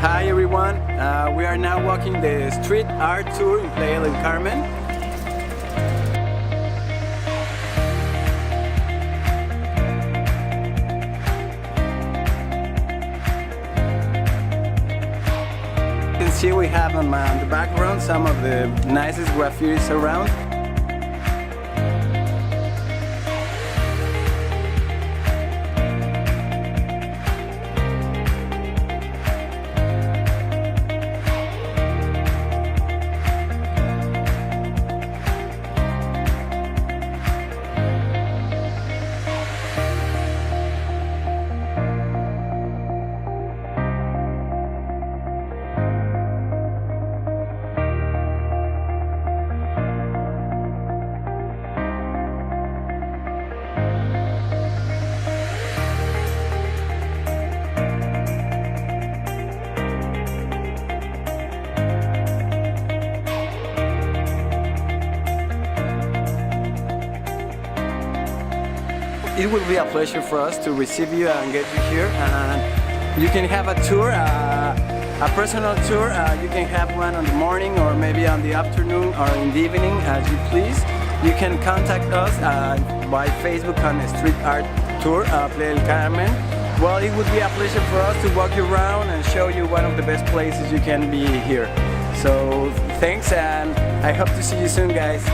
Hi everyone, we are now walking the street art tour in Playa del Carmen. You can see we have on the background some of the nicest graffitis around. It will be a pleasure for us to receive you and get you here, and you can have a tour, a personal tour. You can have one on the morning or maybe on the afternoon or in the evening, as you please. You can contact us by Facebook on the Street Art Tour, Playa del Carmen. Well, it would be a pleasure for us to walk you around and show you one of the best places you can be here. So thanks, and I hope to see you soon, guys.